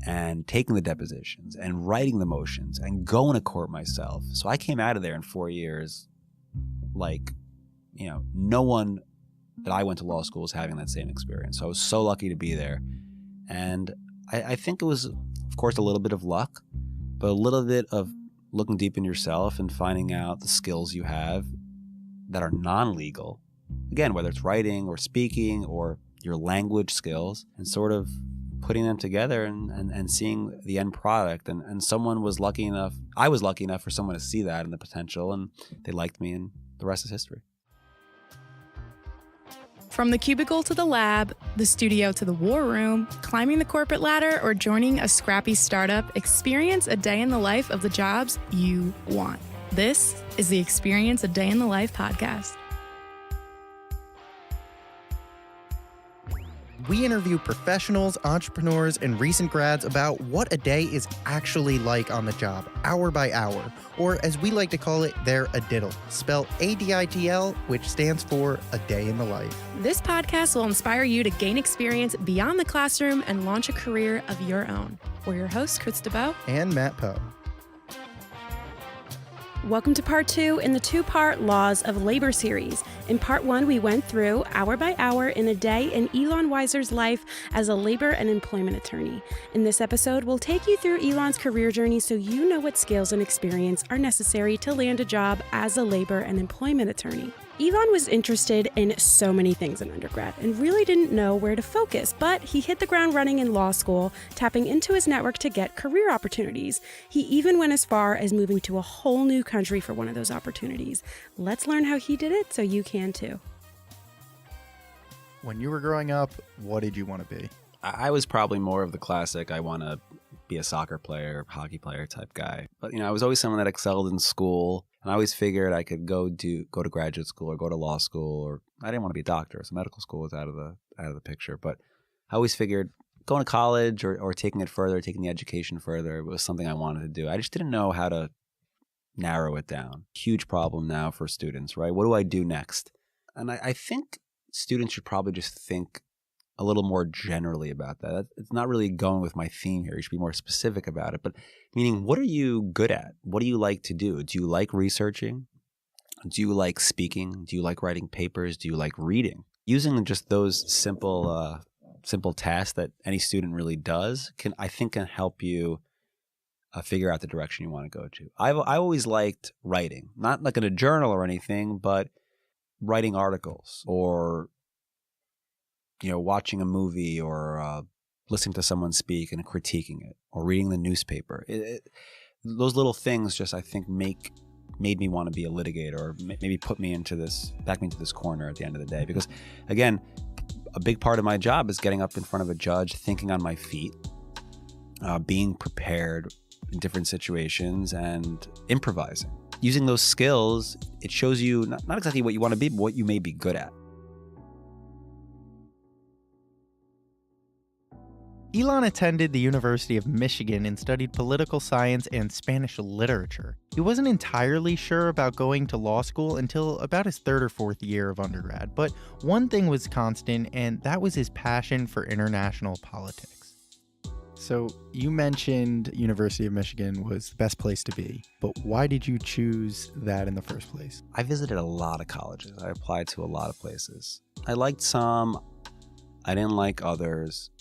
and taking the depositions and writing the motions and going to court myself. So I came out of there in 4 years like, no one that I went to law school was having that same experience. So I was so lucky to be there. And I think it was, of course, a little bit of luck, but a little bit of looking deep in yourself and finding out the skills you have that are non-legal. Again, whether it's writing or speaking or your language skills, and sort of putting them together and seeing the end product. And I was lucky enough for someone to see that and the potential, and they liked me, and the rest is history. From the cubicle to the lab, the studio to the war room, climbing the corporate ladder, or joining a scrappy startup, experience a day in the life of the jobs you want. This is the Experience a Day in the Life podcast. We interview professionals, entrepreneurs, and recent grads about what a day is actually like on the job, hour by hour, or as we like to call it, their ADITL, spelled ADITL, which stands for A Day in the Life. This podcast will inspire you to gain experience beyond the classroom and launch a career of your own. We're your hosts, Chris DeBow and Matt Poe. Welcome to part 2 in the 2-part Laws of Labor series. In part 1, we went through, hour by hour, in a day in Ilan Weiser's life as a labor and employment attorney. In this episode, we'll take you through Ilan's career journey so you know what skills and experience are necessary to land a job as a labor and employment attorney. Ilan was interested in so many things in undergrad and really didn't know where to focus, but he hit the ground running in law school, tapping into his network to get career opportunities. He even went as far as moving to a whole new country for one of those opportunities. Let's learn how he did it so you can too. When you were growing up, what did you want to be? I was probably more of the classic, I want to be a soccer player, hockey player type guy. But, I was always someone that excelled in school. And I always figured I could go to graduate school or go to law school, or I didn't want to be a doctor, so medical school was out of the picture. But I always figured going to college or taking it further, taking the education further, was something I wanted to do. I just didn't know how to narrow it down. Huge problem now for students, right? What do I do next? And I think students should probably just think a little more generally about that. It's not really going with my theme here. You should be more specific about it. But meaning, what are you good at? What do you like to do? Do you like researching? Do you like speaking? Do you like writing papers? Do you like reading? Using just those simple tasks that any student really does can help you figure out the direction you want to go to. I always liked writing, not like in a journal or anything, but writing articles or watching a movie or listening to someone speak and critiquing it, or reading the newspaper. Those little things just, I think, made me want to be a litigator, or maybe back me into this corner at the end of the day. Because, again, a big part of my job is getting up in front of a judge, thinking on my feet, being prepared in different situations, and improvising. Using those skills, it shows you not exactly what you want to be, but what you may be good at. Ilan attended the University of Michigan and studied political science and Spanish literature. He wasn't entirely sure about going to law school until about his 3rd or 4th year of undergrad, but one thing was constant, and that was his passion for international politics. So you mentioned University of Michigan was the best place to be, but why did you choose that in the first place? I visited a lot of colleges. I applied to a lot of places. I liked some, I didn't like others.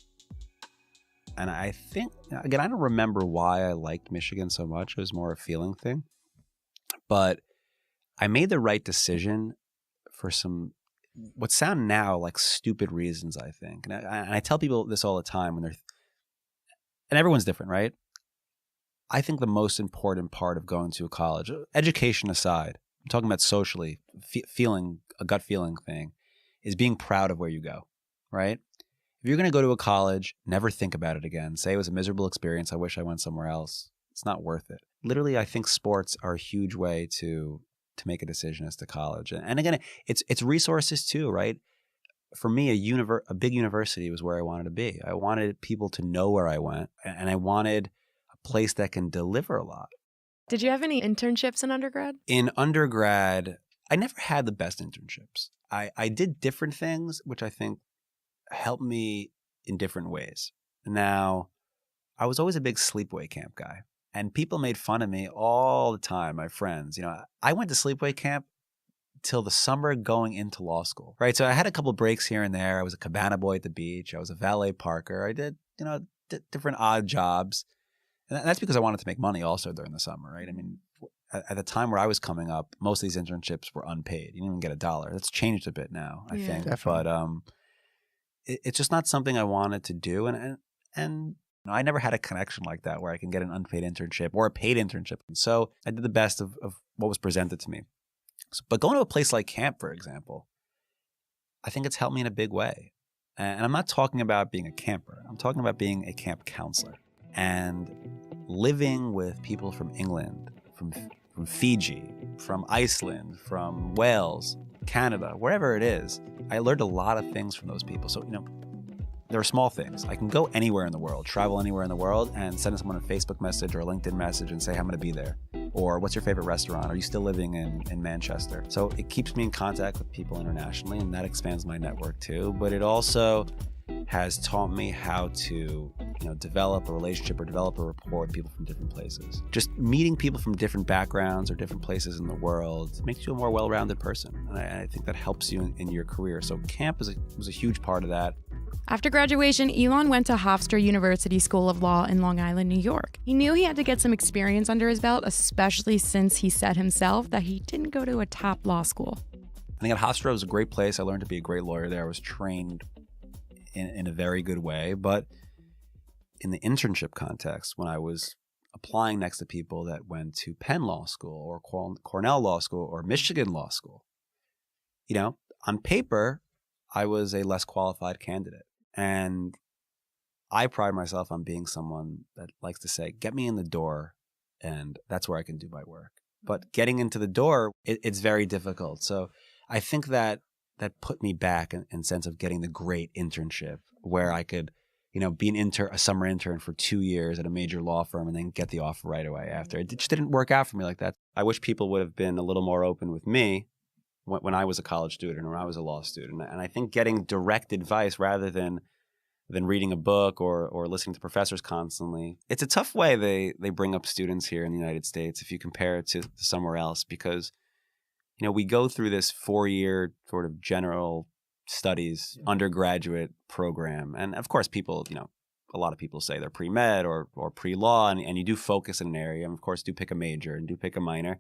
And I think, again, I don't remember why I liked Michigan so much. It was more a feeling thing. But I made the right decision for some, what sound now like stupid reasons, I think. And I tell people this all the time and everyone's different, right? I think the most important part of going to a college, education aside, I'm talking about socially, feeling, a gut feeling thing, is being proud of where you go, right? If you're going to go to a college, never think about it again. Say it was a miserable experience. I wish I went somewhere else. It's not worth it. Literally, I think sports are a huge way to make a decision as to college. And again, it's resources too, right? For me, a big university was where I wanted to be. I wanted people to know where I went, and I wanted a place that can deliver a lot. Did you have any internships in undergrad? In undergrad, I never had the best internships. I did different things, which I think helped me in different ways. Now, I was always a big sleepaway camp guy. And people made fun of me all the time, my friends. I went to sleepaway camp till the summer going into law school, right? So I had a couple breaks here and there. I was a cabana boy at the beach. I was a valet parker. I did, different odd jobs. And that's because I wanted to make money also during the summer, right? I mean, at the time where I was coming up, most of these internships were unpaid. You didn't even get $1. That's changed a bit now, I think. Definitely. But it's just not something I wanted to do. And I never had a connection like that where I can get an unpaid internship or a paid internship. And so I did the best of what was presented to me. But going to a place like camp, for example, I think it's helped me in a big way. And I'm not talking about being a camper. I'm talking about being a camp counselor and living with people from England, from Fiji, from Iceland, from Wales, Canada, wherever it is. I learned a lot of things from those people. So, there are small things. I can go anywhere in the world, travel anywhere in the world, and send someone a Facebook message or a LinkedIn message and say, I'm going to be there. Or what's your favorite restaurant? Are you still living in Manchester? So it keeps me in contact with people internationally, and that expands my network too. But it also has taught me how to, develop a relationship or develop a rapport with people from different places. Just meeting people from different backgrounds or different places in the world makes you a more well-rounded person. And I think that helps you in your career. So camp was a huge part of that. After graduation, Ilan went to Hofstra University School of Law in Long Island, New York. He knew he had to get some experience under his belt, especially since he said himself that he didn't go to a top law school. I think at Hofstra was a great place. I learned to be a great lawyer there. I was trained in a very good way. But in the internship context, when I was applying next to people that went to Penn Law School or Cornell Law School or Michigan Law School, on paper, I was a less qualified candidate. And I pride myself on being someone that likes to say, get me in the door, and that's where I can do my work. But getting into the door, it's very difficult. So I think that put me back in sense of getting the great internship where I could, be a summer intern for 2 years at a major law firm and then get the offer right away after. It just didn't work out for me like that. I wish people would have been a little more open with me when I was a college student or when I was a law student. And I think getting direct advice rather than reading a book or listening to professors constantly, it's a tough way they bring up students here in the United States if you compare it to somewhere else, because we go through this 4-year sort of general studies undergraduate program. And of course, people, a lot of people say they're pre-med or pre-law, and you do focus in an area, and of course do pick a major and do pick a minor.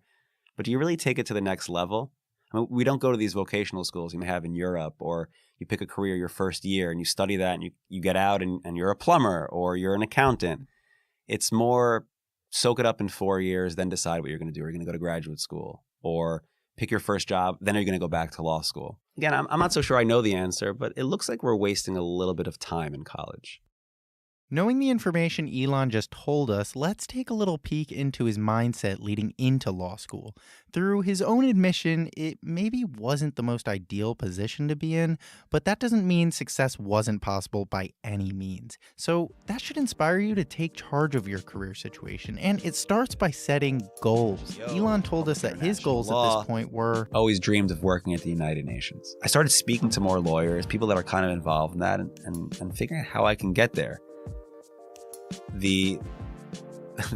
But do you really take it to the next level? I mean, we don't go to these vocational schools you may have in Europe, or you pick a career your first year and you study that and you get out and you're a plumber or you're an accountant. It's more soak it up in 4 years, then decide what you're going to do. Are you going to go to graduate school or pick your first job? Then are you going to go back to law school? Again, I'm not so sure I know the answer, but it looks like we're wasting a little bit of time in college. Knowing the information Ilan just told us, let's take a little peek into his mindset leading into law school. Through his own admission, it maybe wasn't the most ideal position to be in, but that doesn't mean success wasn't possible by any means. So that should inspire you to take charge of your career situation, and it starts by setting goals. Ilan told us that his goals at this point were... Always dreamed of working at the United Nations. I started speaking to more lawyers, people that are kind of involved in that, and figuring out how I can get there. The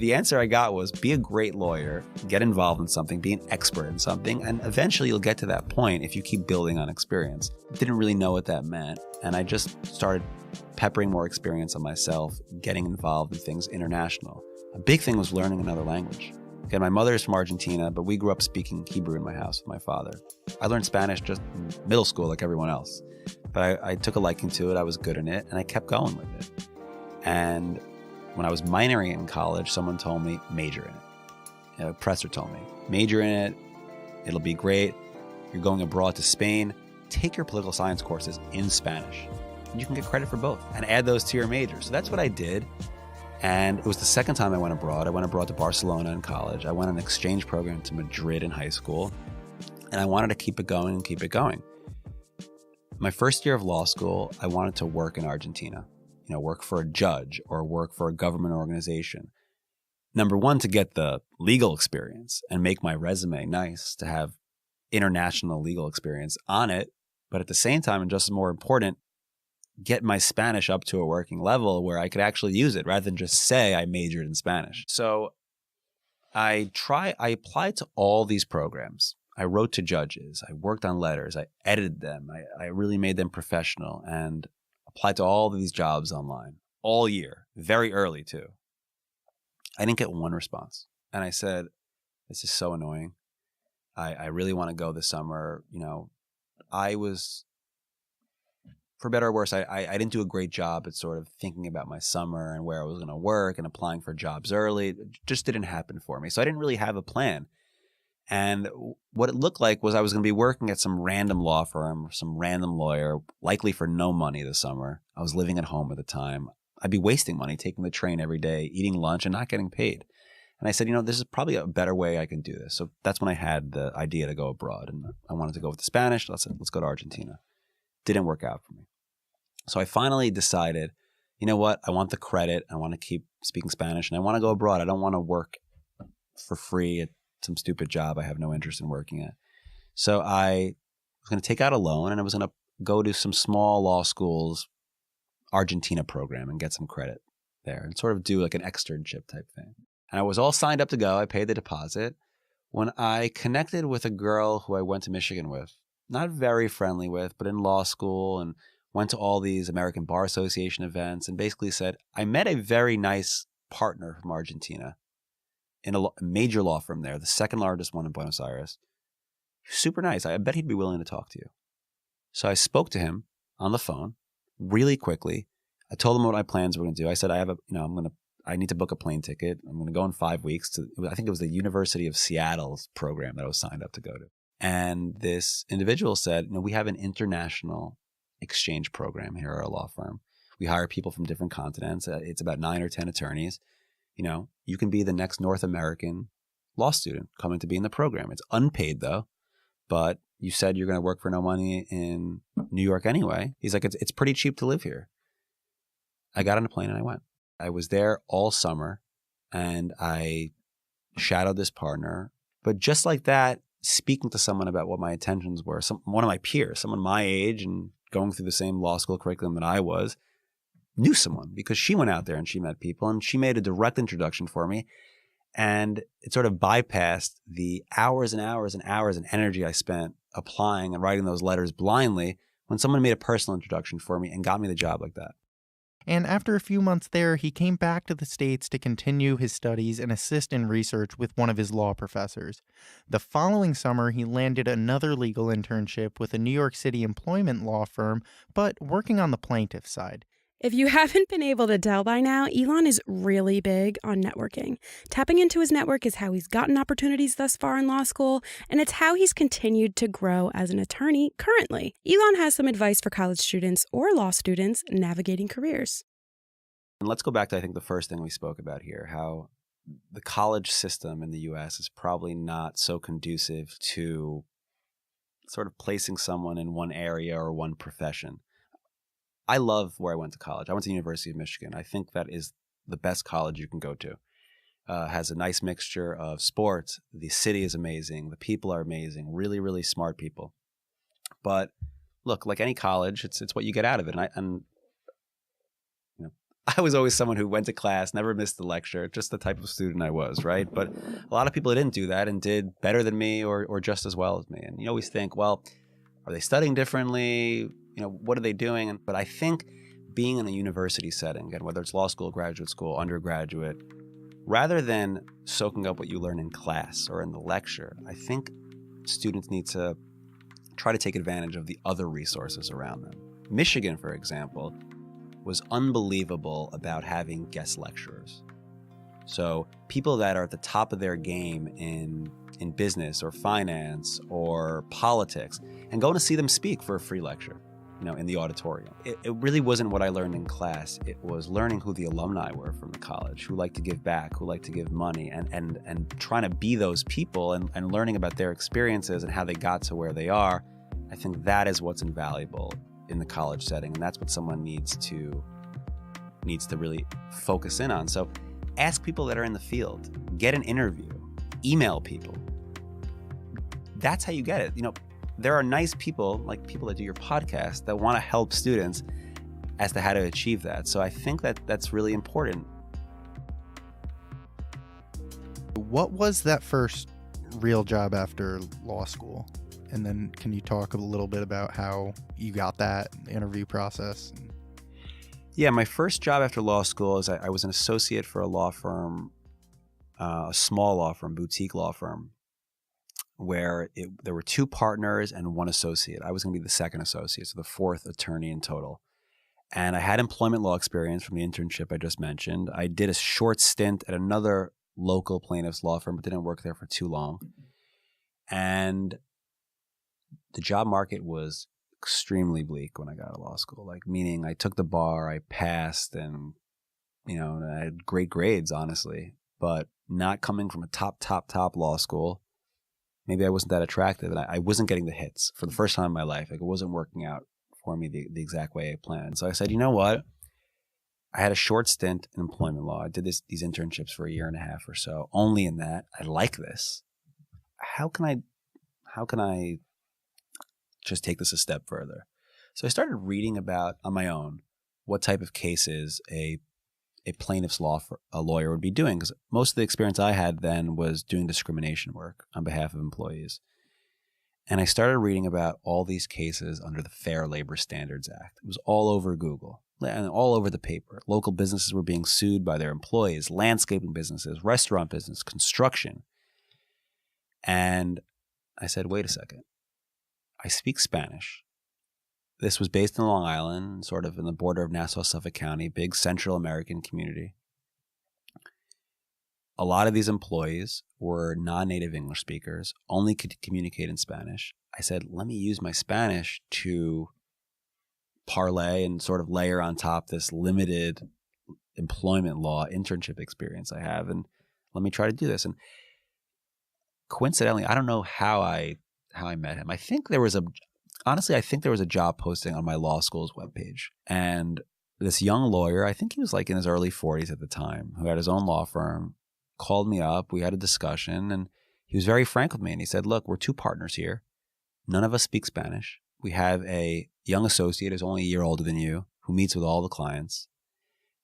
answer I got was be a great lawyer, get involved in something, be an expert in something, and eventually you'll get to that point if you keep building on experience. Didn't really know what that meant, and I just started peppering more experience on myself, getting involved in things international. A big thing was learning another language. Again, my mother is from Argentina, but we grew up speaking Hebrew in my house with my father. I learned Spanish just in middle school like everyone else, but I took a liking to it, I was good in it, and I kept going with it. And when I was minoring in college, someone told me, major in it. A professor told me, major in it, it'll be great. You're going abroad to Spain, take your political science courses in Spanish. And you can get credit for both and add those to your major. So that's what I did. And it was the second time I went abroad. I went abroad to Barcelona in college. I went on an exchange program to Madrid in high school. And I wanted to keep it going and keep it going. My first year of law school, I wanted to work in Argentina. Work for a judge or work for a government organization. Number one, to get the legal experience and make my resume nice, to have international legal experience on it. But at the same time, and just as more important, get my Spanish up to a working level where I could actually use it rather than just say I majored in Spanish. So I applied to all these programs. I wrote to judges. I worked on letters. I edited them. I really made them professional and applied to all of these jobs online all year, very early too. I didn't get one response. And I said, this is so annoying. I really want to go this summer. I was, for better or worse, I didn't do a great job at sort of thinking about my summer and where I was going to work and applying for jobs early. It just didn't happen for me. So I didn't really have a plan. And what it looked like was I was going to be working at some random law firm, some random lawyer, likely for no money this summer. I was living at home at the time. I'd be wasting money taking the train every day, eating lunch, and not getting paid. And I said, this is probably a better way I can do this. So that's when I had the idea to go abroad. And I wanted to go with the Spanish. Let's go to Argentina. Didn't work out for me. So I finally decided, you know what? I want the credit. I want to keep speaking Spanish, and I want to go abroad. I don't want to work for free at some stupid job I have no interest in working at. So I was going to take out a loan, and I was going to go to some small law school's Argentina program and get some credit there and sort of do like an externship type thing. And I was all signed up to go. I paid the deposit. When I connected with a girl who I went to Michigan with, not very friendly with, but in law school, and went to all these American Bar Association events, and basically said, I met a very nice partner from Argentina in a major law firm there, the second largest one in Buenos Aires. Super nice. I bet he'd be willing to talk to you. So I spoke to him on the phone really quickly. I told him what my plans were going to do. I said, I need to book a plane ticket. I'm going to go in 5 weeks to, I think it was the University of Seattle's program that I was signed up to go to. And this individual said, we have an international exchange program here at our law firm. We hire people from different continents. It's about 9 or 10 attorneys. You can be the next North American law student coming to be in the program. It's unpaid though, but you said you're going to work for no money in New York anyway. He's like, it's pretty cheap to live here. I got on a plane and I went. I was there all summer and I shadowed this partner. But just like that, speaking to someone about what my intentions were, one of my peers, someone my age and going through the same law school curriculum that I was, knew someone because she went out there and she met people and she made a direct introduction for me. And it sort of bypassed the hours and hours and hours and energy I spent applying and writing those letters blindly when someone made a personal introduction for me and got me the job like that. And after a few months there, he came back to the States to continue his studies and assist in research with one of his law professors. The following summer, he landed another legal internship with a New York City employment law firm, but working on the plaintiff's side. If you haven't been able to tell by now, Ilan is really big on networking. Tapping into his network is how he's gotten opportunities thus far in law school, and it's how he's continued to grow as an attorney currently. Ilan has some advice for college students or law students navigating careers. And let's go back to, I think, the first thing we spoke about here, how the college system in the U.S. is probably not so conducive to sort of placing someone in one area or one profession. I love where I went to college. I went to the University of Michigan. I think that is the best college you can go to. Has a nice mixture of sports. The city is amazing. The people are amazing. Really, really smart people. But look, like any college, it's what you get out of it. And I was always someone who went to class, never missed a lecture, just the type of student I was, right? But a lot of people didn't do that and did better than me or just as well as me. And you always think, well, are they studying differently? What are they doing? But I think being in a university setting, again, whether it's law school, graduate school, undergraduate, rather than soaking up what you learn in class or in the lecture, I think students need to try to take advantage of the other resources around them. Michigan, for example, was unbelievable about having guest lecturers. So people that are at the top of their game in business or finance or politics, and going to see them speak for a free lecture, in the auditorium. It really wasn't what I learned in class. It was learning who the alumni were from the college, who like to give back, who like to give money, and trying to be those people and learning about their experiences and how they got to where they are. I think that is what's invaluable in the college setting, and that's what someone needs to really focus in on. So ask people that are in the field, get an interview, email people. That's how you get it. There are nice people, like people that do your podcast, that want to help students as to how to achieve that. So I think that that's really important. What was that first real job after law school? And then can you talk a little bit about how you got that interview process? Yeah, my first job after law school is I was an associate for a law firm, a small law firm, boutique law firm, where there were 2 partners and 1 associate. I was going to be the second associate, so the 4th attorney in total. And I had employment law experience from the internship I just mentioned. I did a short stint at another local plaintiff's law firm, but didn't work there for too long. And the job market was extremely bleak when I got out of law school. Like, meaning I took the bar, I passed, and, I had great grades, honestly, but not coming from a top law school. Maybe I wasn't that attractive, and I wasn't getting the hits for the first time in my life. Like, it wasn't working out for me the exact way I planned. So I said, you know what? I had a short stint in employment law. I did these internships for a year and a half or so. Only in that, I like this. How can I just take this a step further? So I started reading about, on my own, what type of cases a plaintiff's lawyer would be doing, because most of the experience I had then was doing discrimination work on behalf of employees. And I started reading about all these cases under the Fair Labor Standards Act. It was all over Google and all over the paper. Local businesses were being sued by their employees, landscaping businesses, restaurant business, construction. And I said, wait a second. I speak Spanish. This was based in Long Island, sort of in the border of Nassau, Suffolk County, big Central American community. A lot of these employees were non-native English speakers, only could communicate in Spanish. I said, let me use my Spanish to parlay and sort of layer on top this limited employment law internship experience I have, and let me try to do this. And coincidentally, I don't know how I met him. I think there was a job posting on my law school's webpage. And this young lawyer, I think he was like in his early 40s at the time, who had his own law firm, called me up. We had a discussion, and he was very frank with me. And he said, look, we're 2 partners here. None of us speak Spanish. We have a young associate who's only a year older than you, who meets with all the clients.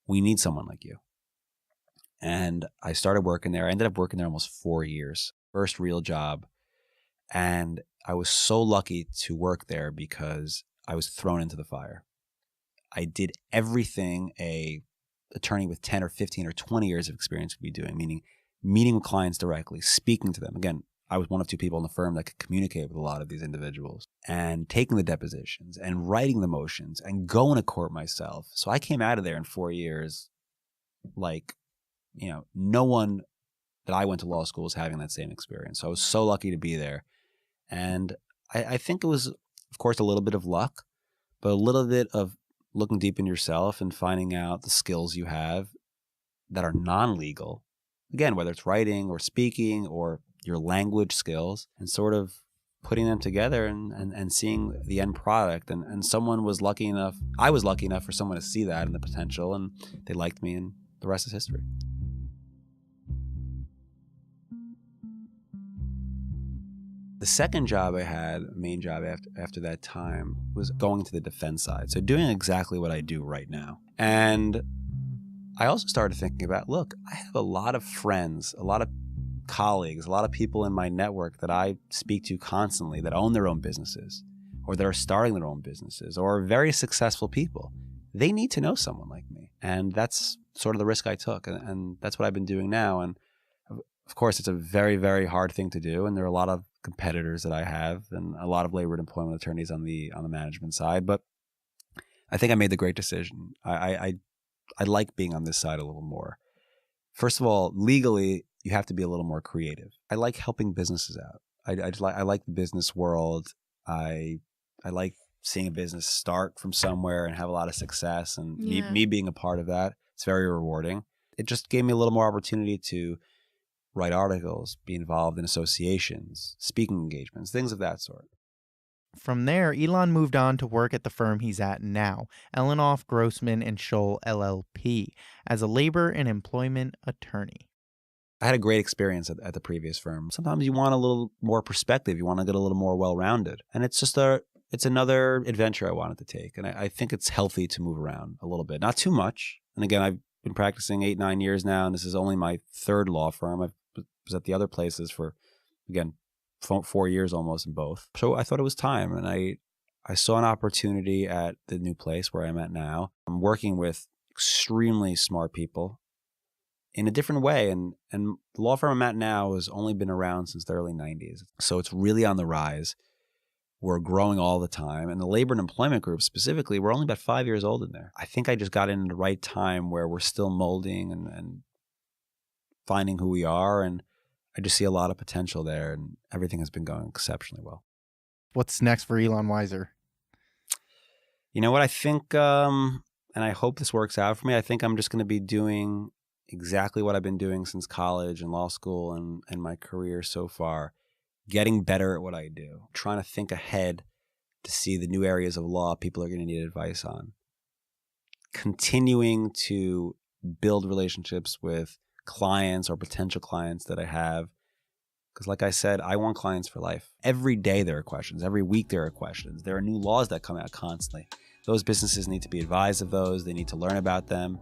We need someone like you. And I started working there. I ended up working there almost 4 years. First real job. And I was so lucky to work there because I was thrown into the fire. I did everything a attorney with 10 or 15 or 20 years of experience would be doing, meaning meeting with clients directly, speaking to them. Again, I was one of 2 people in the firm that could communicate with a lot of these individuals, and taking the depositions and writing the motions and going to court myself. So I came out of there in 4 years like, no one that I went to law school was having that same experience. So I was so lucky to be there. And I think it was, of course, a little bit of luck, but a little bit of looking deep in yourself and finding out the skills you have that are non-legal. Again, whether it's writing or speaking or your language skills, and sort of putting them together and seeing the end product. And I was lucky enough for someone to see that and the potential, and they liked me, and the rest is history. The second job I had, main job after that time, was going to the defense side. So doing exactly what I do right now. And I also started thinking about, look, I have a lot of friends, a lot of colleagues, a lot of people in my network that I speak to constantly that own their own businesses, or that are starting their own businesses, or are very successful people. They need to know someone like me. And that's sort of the risk I took. And that's what I've been doing now. And of course, it's a very, very hard thing to do. And there are a lot of competitors that I have, and a lot of labor and employment attorneys on the management side. But I think I made the great decision. I like being on this side a little more. First of all, legally, you have to be a little more creative. I like helping businesses out. I like the business world. I like seeing a business start from somewhere and have a lot of success, and me being a part of that. It's very rewarding. It just gave me a little more opportunity to write articles, be involved in associations, speaking engagements, things of that sort. From there, Ilan moved on to work at the firm he's at now, Ellenoff, Grossman & Scholl LLP, as a labor and employment attorney. I had a great experience at the previous firm. Sometimes you want a little more perspective. You want to get a little more well-rounded. And it's it's another adventure I wanted to take. And I think it's healthy to move around a little bit, not too much. And again, I've been practicing 8-9 years now, and this is only my third law firm. I was at the other places for, again, 4 years almost in both. So I thought it was time, and I saw an opportunity at the new place where I'm at now. I'm working with extremely smart people in a different way, and the law firm I'm at now has only been around since the early 90s. So it's really on the rise. We're growing all the time. And the labor and employment group specifically, we're only about 5 years old in there. I think I just got in the right time where we're still molding and finding who we are. And I just see a lot of potential there, and everything has been going exceptionally well. What's next for Ilan Weiser? You know what? I think, and I hope this works out for me, I think I'm just going to be doing exactly what I've been doing since college and law school and my career so far. Getting better at what I do, trying to think ahead to see the new areas of law people are going to need advice on. Continuing to build relationships with clients or potential clients that I have. Because like I said, I want clients for life. Every day there are questions. Every week there are questions. There are new laws that come out constantly. Those businesses need to be advised of those. They need to learn about them,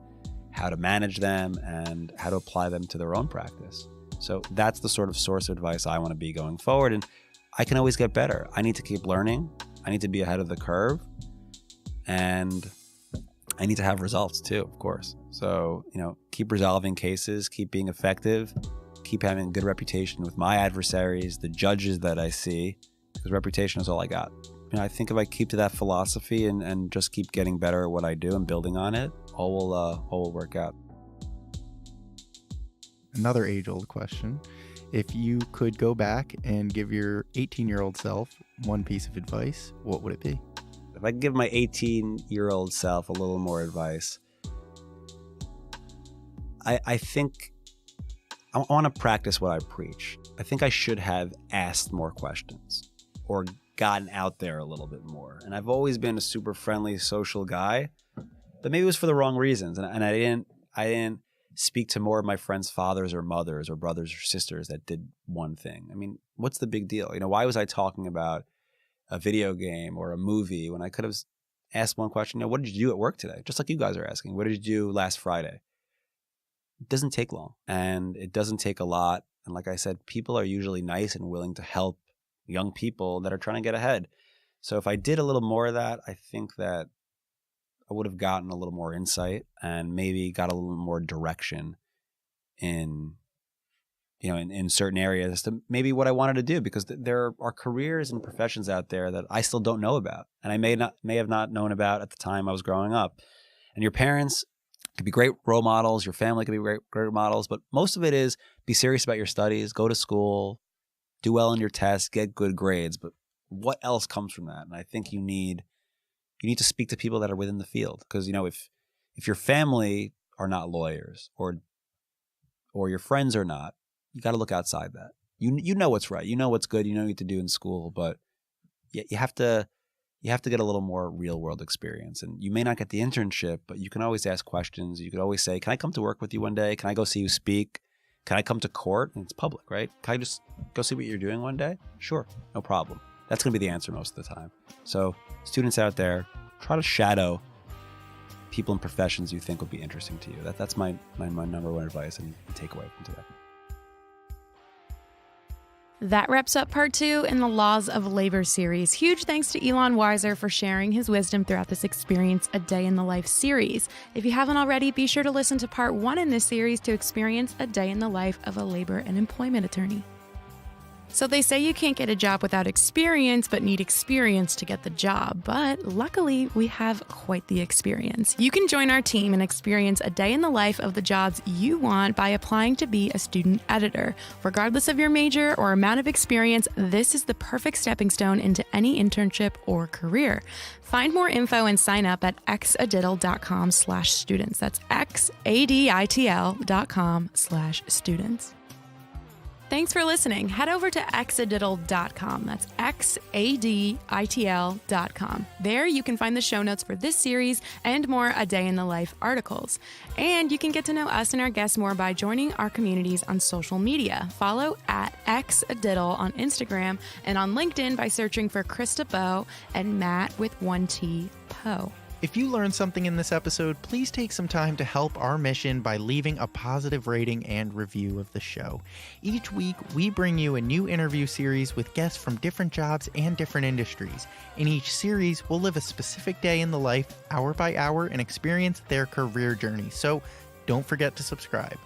how to manage them, and how to apply them to their own practice. So that's the sort of source of advice I want to be going forward. And I can always get better. I need to keep learning. I need to be ahead of the curve. And I need to have results too, of course. So, keep resolving cases, keep being effective, keep having a good reputation with my adversaries, the judges that I see, because reputation is all I got. I think if I keep to that philosophy and just keep getting better at what I do and building on it, all will work out. Another age-old question. If you could go back and give your 18-year-old self one piece of advice, what would it be? If I could give my 18-year-old self a little more advice, I think I want to practice what I preach. I think I should have asked more questions or gotten out there a little bit more. And I've always been a super friendly, social guy, but maybe it was for the wrong reasons. And I didn't speak to more of my friends' fathers or mothers or brothers or sisters that did one thing. I mean, what's the big deal? Why was I talking about a video game or a movie when I could have asked one question? What did you do at work today? Just like you guys are asking. What did you do last Friday? It doesn't take long, and it doesn't take a lot. And like I said, people are usually nice and willing to help young people that are trying to get ahead. So if I did a little more of that, I think that I would have gotten a little more insight and maybe got a little more direction in certain areas as to maybe what I wanted to do, because there are careers and professions out there that I still don't know about, and I may have not known about at the time I was growing up. And your parents could be great role models, your family could be great models, but most of it is be serious about your studies, go to school, do well in your tests, get good grades. But what else comes from that? And I think you need to speak to people that are within the field, because if your family are not lawyers or your friends are not, you got to look outside that. You know what's right, you know what's good, you know what you need to do in school, but you have to get a little more real world experience. And you may not get the internship, but you can always ask questions. You could always say, "Can I come to work with you one day? Can I go see you speak? Can I come to court?" And it's public, right? "Can I just go see what you're doing one day?" Sure, no problem. That's going to be the answer most of the time. So students out there, try to shadow people in professions you think will be interesting to you. That's my number one advice and takeaway from today. That wraps up part 2 in the Laws of Labor series. Huge thanks to Ilan Weiser for sharing his wisdom throughout this Experience a Day in the Life series. If you haven't already, be sure to listen to part 1 in this series to experience a day in the life of a labor and employment attorney. So they say you can't get a job without experience, but need experience to get the job. But luckily, we have quite the experience. You can join our team and experience a day in the life of the jobs you want by applying to be a student editor. Regardless of your major or amount of experience, this is the perfect stepping stone into any internship or career. Find more info and sign up at xadiddle.com/students. That's xaditl.com/students. Thanks for listening. Head over to xadiddle.com. That's xaditl.com. There you can find the show notes for this series and more A Day in the Life articles. And you can get to know us and our guests more by joining our communities on social media. Follow at xadiddle on Instagram and on LinkedIn by searching for Krista Bowe and Matt with 1T Poe. If you learned something in this episode, please take some time to help our mission by leaving a positive rating and review of the show. Each week, we bring you a new interview series with guests from different jobs and different industries. In each series, we'll live a specific day in the life, hour by hour, and experience their career journey. So don't forget to subscribe.